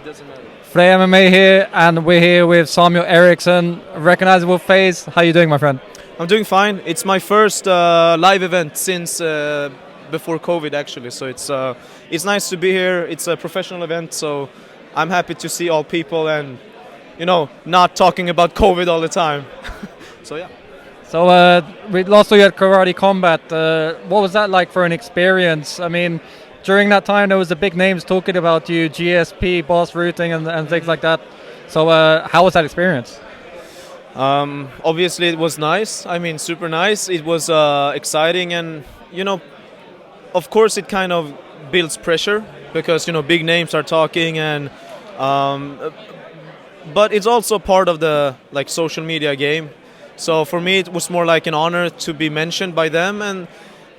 doesn't matter. Freja MMA here, and we're here with Samuel Ericsson, recognizable face. How you doing, my friend? I'm doing fine. It's my first live event since before COVID, actually. So it's nice to be here. It's a professional event, so I'm happy to see all people and not talking about COVID all the time. So yeah. So we last saw you at Karate Combat. What was that like for an experience? I mean, during that time there was the big names talking about you, GSP, boss routing, and things like that. So how was that experience? Obviously, it was nice. I mean, super nice. It was exciting, and of course, it kind of builds pressure because big names are talking, and but it's also part of the social media game. So for me, it was more like an honor to be mentioned by them, and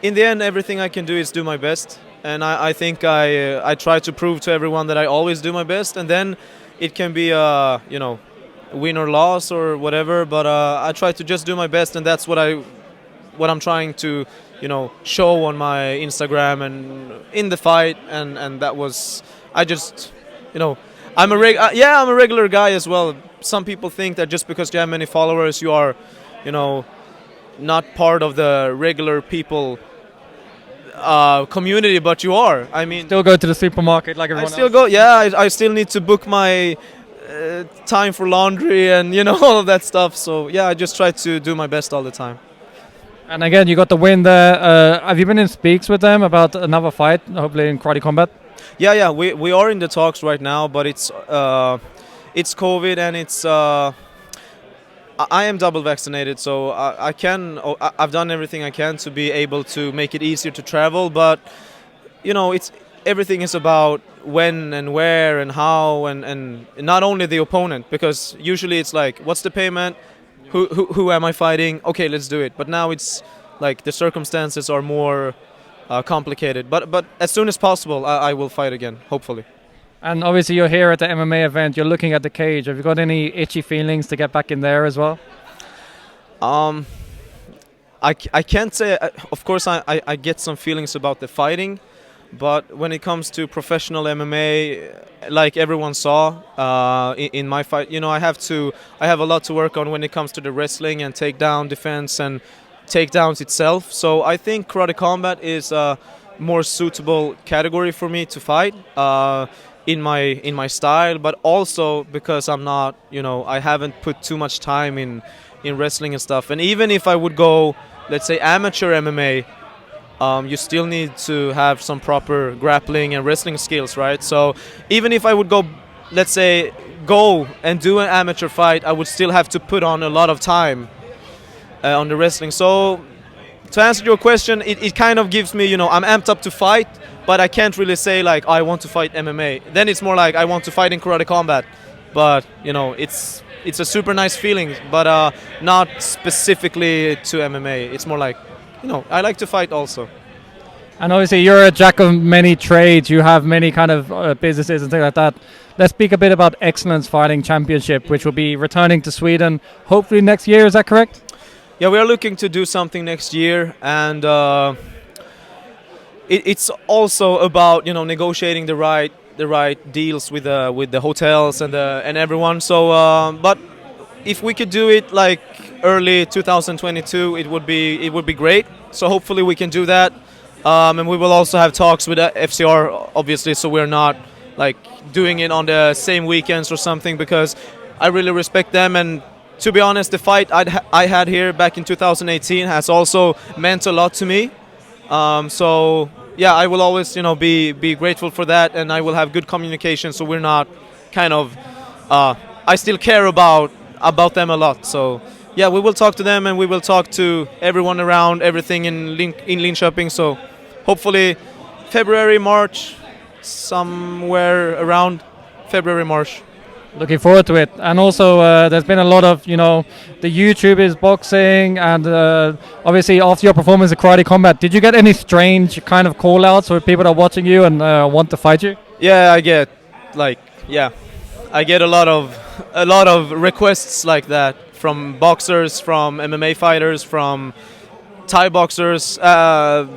in the end, everything I can do is do my best. And I think I try to prove to everyone that I always do my best, and then it can be win or loss or whatever. But I try to just do my best, and that's what I'm trying to show on my Instagram and in the fight, and that was I'm a regular guy as well. Some people think that just because you have many followers, you are not part of the regular people community, but you are. I mean, still go to the supermarket like everyone I still else? go. Yeah, I still need to book my time for laundry and all of that stuff. So yeah, I just try to do my best all the time. And again, you got the win there. Have you been in speaks with them about another fight, hopefully in Karate Combat? Yeah, we are in the talks right now, but it's COVID, and it's I am double vaccinated, so I've done everything I can to be able to make it easier to travel, but it's everything is about when and where and how, and not only the opponent, because usually it's like, what's the payment, who am I fighting, okay, let's do it. But now it's like the circumstances are more complicated, but as soon as possible I will fight again, hopefully. And obviously you're here at the MMA event, you're looking at the cage. Have you got any itchy feelings to get back in there as well? I can't say, of course I get some feelings about the fighting, but when it comes to professional MMA, like everyone saw in my fight, I have a lot to work on when it comes to the wrestling and takedown defense and takedowns itself. So I think Karate Combat is a more suitable category for me to fight. In my style, but also because I'm not, I haven't put too much time in wrestling and stuff. And even if I would go, let's say, amateur MMA, you still need to have some proper grappling and wrestling skills, right? So even if I would go, let's say, go and do an amateur fight, I would still have to put on a lot of time on the wrestling. So to answer your question, it kind of gives me, I'm amped up to fight, but I can't really say like I want to fight MMA. Then it's more like I want to fight in Karate Combat. But it's a super nice feeling, but not specifically to MMA. It's more like I like to fight also. And obviously you're a jack of many trades. You have many kind of businesses and things like that. Let's speak a bit about Excellence Fighting Championship, which will be returning to Sweden hopefully next year. Is that correct? Yeah, we are looking to do something next year, and it's also about negotiating the right deals with the hotels and everyone. So, but if we could do it like early 2022, it would be great. So hopefully we can do that, and we will also have talks with FCR, obviously. So we're not like doing it on the same weekends or something, because I really respect them. And to be honest, the fight I had here back in 2018 has also meant a lot to me. So yeah, I will always be grateful for that, and I will have good communication. So we're not kind of I still care about them a lot. So yeah, we will talk to them, and we will talk to everyone around everything in Linköping. So hopefully February, March, somewhere around February, March. Looking forward to it. And also there's been a lot of the YouTubers boxing, and obviously after your performance at Karate Combat, did you get any strange kind of call outs where people are watching you and want to fight you? Yeah, I get a lot of requests like that from boxers, from MMA fighters, from Thai boxers, but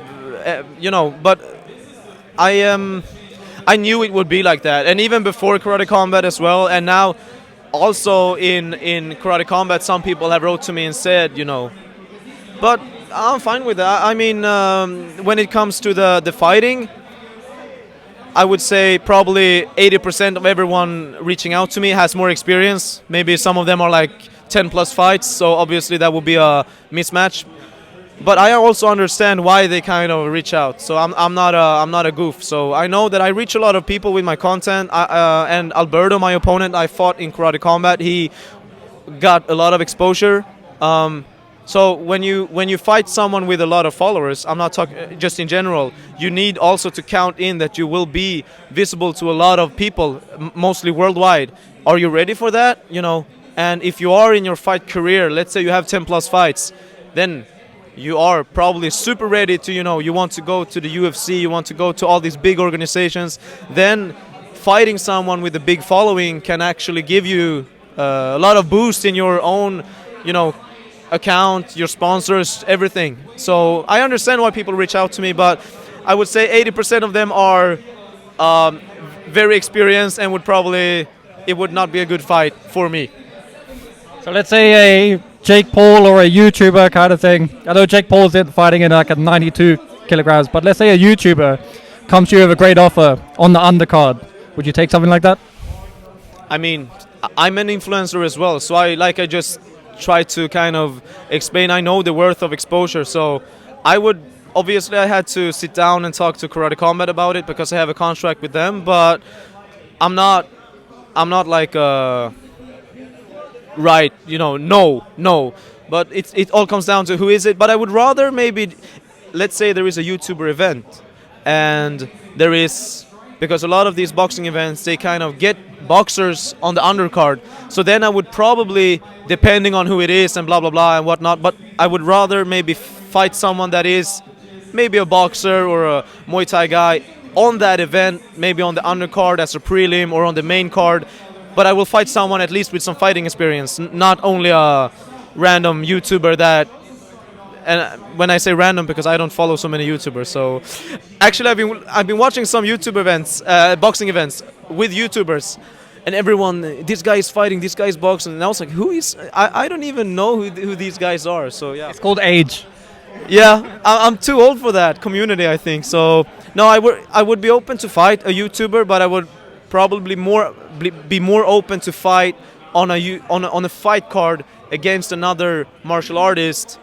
I knew it would be like that, and even before Karate Combat as well, and now also in Karate Combat, some people have wrote to me and said, but I'm fine with that. I mean, when it comes to the fighting, I would say probably 80% of everyone reaching out to me has more experience. Maybe some of them are like 10 plus fights, so obviously that would be a mismatch. But I also understand why they kind of reach out. So I'm not a goof. So I know that I reach a lot of people with my content. And Alberto, my opponent, I fought in Karate Combat. He got a lot of exposure. So when you fight someone with a lot of followers, I'm not talking just in general, you need also to count in that you will be visible to a lot of people, mostly worldwide. Are you ready for that? And if you are in your fight career, let's say you have 10 plus fights, then you are probably super ready to, you want to go to the UFC, you want to go to all these big organizations. Then fighting someone with a big following can actually give you a lot of boost in your own, account, your sponsors, everything. So I understand why people reach out to me, but I would say 80% of them are very experienced and it would not be a good fight for me. So let's say a Jake Paul or a YouTuber kind of thing. I know Jake Paul's fighting in like at 92 kilograms, but let's say a YouTuber comes to you with a great offer on the undercard. Would you take something like that? I mean, I'm an influencer as well, so I just try to kind of explain. I know the worth of exposure, so I had to sit down and talk to Karate Combat about it because I have a contract with them, but I'm not like right, no. But it all comes down to who is it. But I would rather maybe, let's say there is a YouTuber event, and there is, because a lot of these boxing events, they kind of get boxers on the undercard. So then I would probably, depending on who it is and blah, blah, blah and whatnot, but I would rather maybe fight someone that is maybe a boxer or a Muay Thai guy on that event, maybe on the undercard as a prelim or on the main card. But I will fight someone at least with some fighting experience, not only a random YouTuber that, and when I say random because I don't follow so many YouTubers. So actually I've been watching some YouTube events, boxing events with YouTubers, and everyone, this guy is fighting, this guy is boxing, and I was like, who is? I don't even know who these guys are. So yeah, it's called age. Yeah, I'm too old for that community, I think. So no, I would be open to fight a YouTuber, but I would probably be more open to fight on a fight card against another martial artist,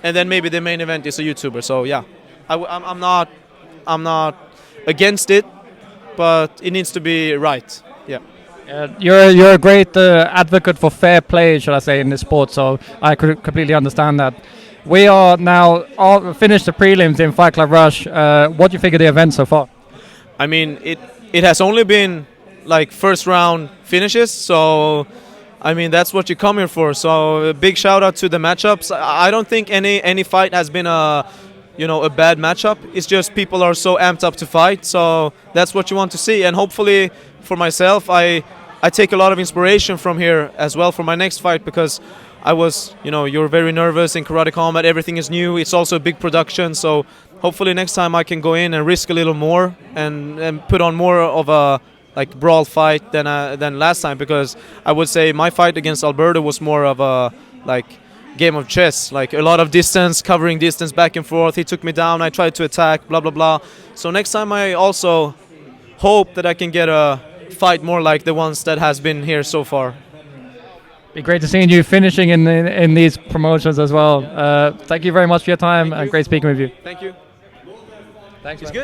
and then maybe the main event is a YouTuber. So yeah, I'm not against it, but it needs to be right. Yeah. You're a great advocate for fair play, shall I say, in the sport. So I could completely understand that. We are now finished the prelims in Fight Club Rush. What do you think of the event so far? I mean, it has only been like first round finishes, so I mean that's what you come here for. So a big shout out to the matchups. I don't think any fight has been a bad matchup. It's just people are so amped up to fight, so that's what you want to see. And hopefully for myself, I take a lot of inspiration from here as well for my next fight, because I was, you're very nervous in Karate Combat. Everything is new. It's also a big production, so hopefully next time I can go in and risk a little more and put on more of a brawl fight than last time, because I would say my fight against Alberto was more of a game of chess, like a lot of distance, covering distance back and forth. He took me down, I tried to attack, blah blah blah. So next time I also hope that I can get a fight more like the ones that has been here so far. Be great to see you finishing in these promotions as well. Thank you very much for your time, and great speaking with you. Thank you. Thanks. It's good.